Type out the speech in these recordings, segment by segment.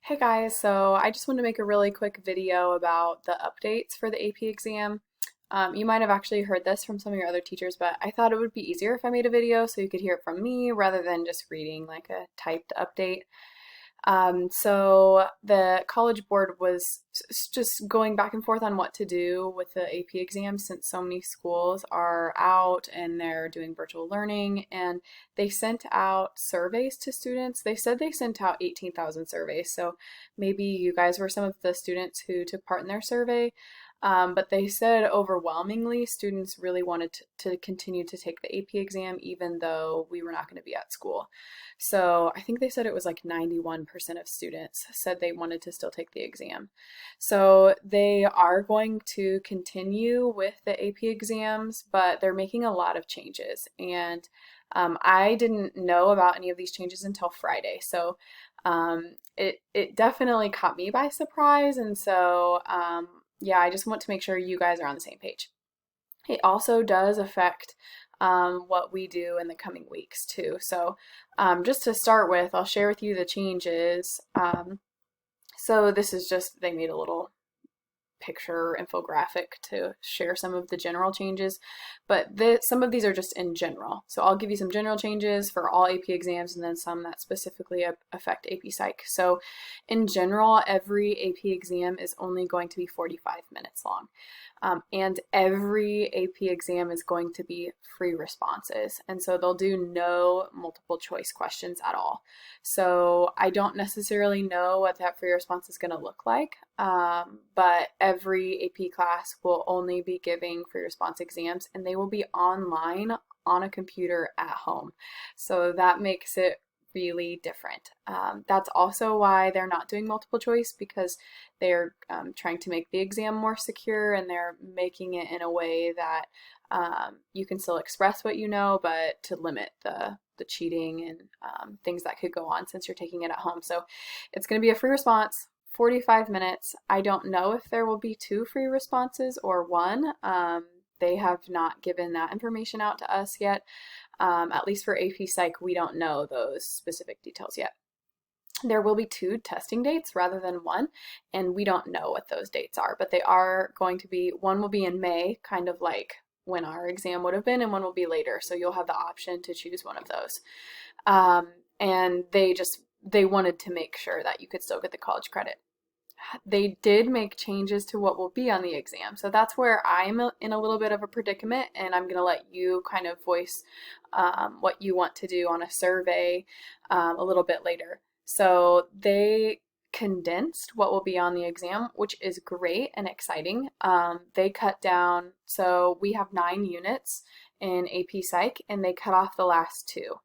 Hey guys, so I just wanted to make a really quick video about the updates for the AP exam. You might have actually heard this from some of your other teachers, but I thought it would be easier if I made a video so you could hear it from me rather than just reading like a typed update. So the College Board was just going back and forth on what to do with the AP exam since so many schools are out and they're doing virtual learning, and they sent out surveys to students. They said they sent out 18,000 surveys, so maybe you guys were some of the students who took part in their survey. But they said overwhelmingly students really wanted to continue to take the AP exam even though we were not going to be at school. So I think they said it was like 91% of students said they wanted to still take the exam. So they are going to continue with the AP exams, but they're making a lot of changes. And I didn't know about any of these changes until Friday. So it definitely caught me by surprise. And so yeah, I just want to make sure you guys are on the same page. It also does affect what we do in the coming weeks too. So just to start with, I'll share with you the changes. So this is just, they made a little picture infographic to share some of the general changes, but some of these are just in general. So I'll give you some general changes for all AP exams and then some that specifically affect AP Psych. So in general, every AP exam is only going to be 45 minutes long. And every AP exam is going to be free responses. And so they'll do no multiple choice questions at all. So I don't necessarily know what that free response is going to look like, but every AP class will only be giving free response exams, and they will be online on a computer at home. So that makes it really different. That's also why they're not doing multiple choice, because they're trying to make the exam more secure, and they're making it in a way that you can still express what you know, but to limit the cheating and things that could go on since you're taking it at home. So it's going to be a free response, 45 minutes. I don't know if there will be 2 free responses or 1. They have not given that information out to us yet. At least for AP Psych, we don't know those specific details yet. There will be 2 testing dates rather than 1, and we don't know what those dates are, but they are going to be, one will be in May, kind of like when our exam would have been, and one will be later, so you'll have the option to choose one of those. And they wanted to make sure that you could still get the college credit. They did make changes to what will be on the exam. So that's where I'm in a little bit of a predicament, and I'm going to let you kind of voice what you want to do on a survey a little bit later. So they condensed what will be on the exam, which is great and exciting. They cut down, so we have 9 units in AP Psych, and they cut off the last 2.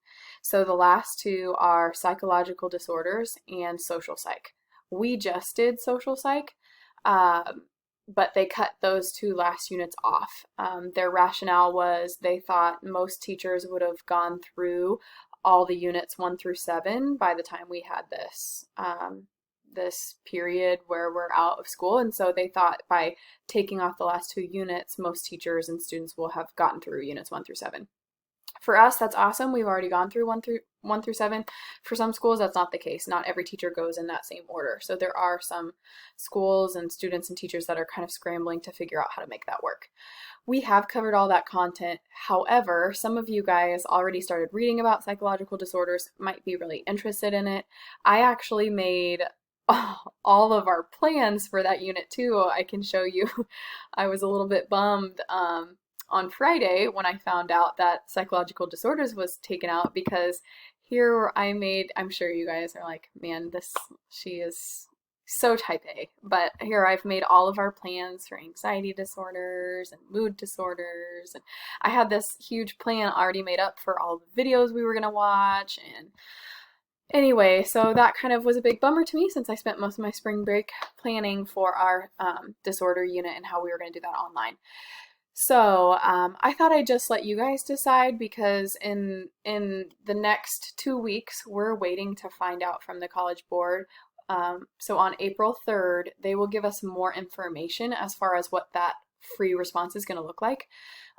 So the last 2 are psychological disorders and social psych. We just did social psych, but they cut those 2 last units off. Their rationale was they thought most teachers would have gone through all the units 1 through 7 by the time we had this period where we're out of school, and so they thought by taking off the last 2 units, most teachers and students will have gotten through units 1 through 7. For us, that's awesome. We've already gone through 1 through 7. For some schools, that's not the case. Not every teacher goes in that same order. So there are some schools and students and teachers that are kind of scrambling to figure out how to make that work. We have covered all that content. However, some of you guys already started reading about psychological disorders, might be really interested in it. I actually made all of our plans for that unit too. I can show you. I was a little bit bummed on Friday when I found out that psychological disorders was taken out, because here I'm sure you guys are like, man, she is so type A, but here I've made all of our plans for anxiety disorders and mood disorders, and I had this huge plan already made up for all the videos we were gonna watch. And anyway, so that kind of was a big bummer to me since I spent most of my spring break planning for our disorder unit and how we were going to do that online. So I thought I'd just let you guys decide, because in the next 2 weeks, we're waiting to find out from the College Board. So on April 3rd, they will give us more information as far as what that free response is going to look like.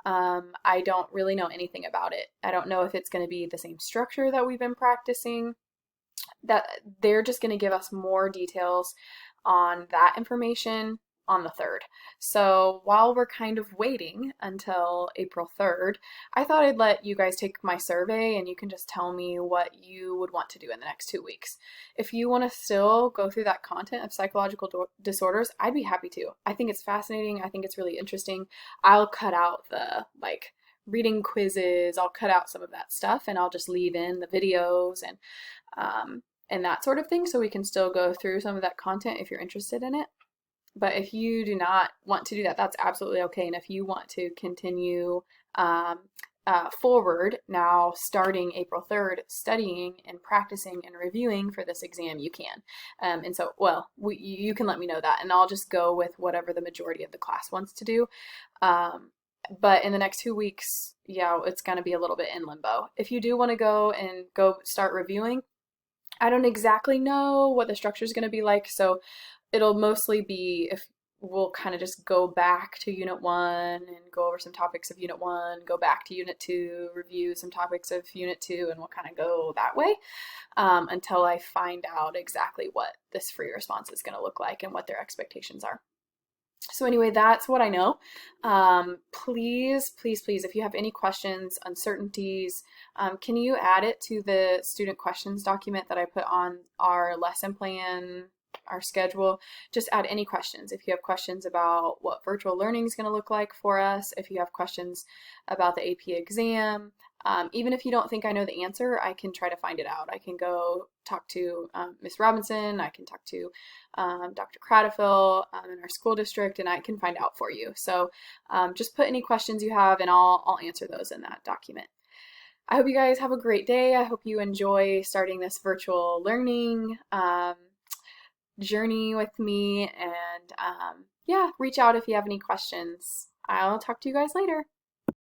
I don't really know anything about it. I don't know if it's going to be the same structure that we've been practicing. that they're just going to give us more details on that information on the 3rd. So while we're kind of waiting until April 3rd, I thought I'd let you guys take my survey and you can just tell me what you would want to do in the next 2 weeks. If you want to still go through that content of psychological disorders, I'd be happy to. I think it's fascinating. I think it's really interesting. I'll cut out the reading quizzes, I'll cut out some of that stuff and I'll just leave in the videos and that sort of thing, so we can still go through some of that content if you're interested in it. But if you do not want to do that, that's absolutely okay. And if you want to continue forward now, starting April 3rd, studying and practicing and reviewing for this exam, you can. And so, well, you can let me know that, and I'll just go with whatever the majority of the class wants to do. But in the next 2 weeks, yeah, it's going to be a little bit in limbo. If you do want to go start reviewing, I don't exactly know what the structure is going to be like, so it'll mostly be if we'll kind of just go back to Unit 1 and go over some topics of Unit 1, go back to Unit 2, review some topics of Unit 2, and we'll kind of go that way until I find out exactly what this free response is going to look like and what their expectations are. So anyway, that's what I know. Please, please, please, if you have any questions, uncertainties, can you add it to the student questions document that I put on our lesson plan, our schedule? Just add any questions. If you have questions about what virtual learning is going to look like for us, if you have questions about the AP exam, even if you don't think I know the answer, I can try to find it out. I can go talk to Miss Robinson, I can talk to Dr. Cradfield in our school district, and I can find out for you. So just put any questions you have and I'll answer those in that document. I hope you guys have a great day. I hope you enjoy starting this virtual learning journey with me, and yeah, reach out if you have any questions. I'll talk to you guys later.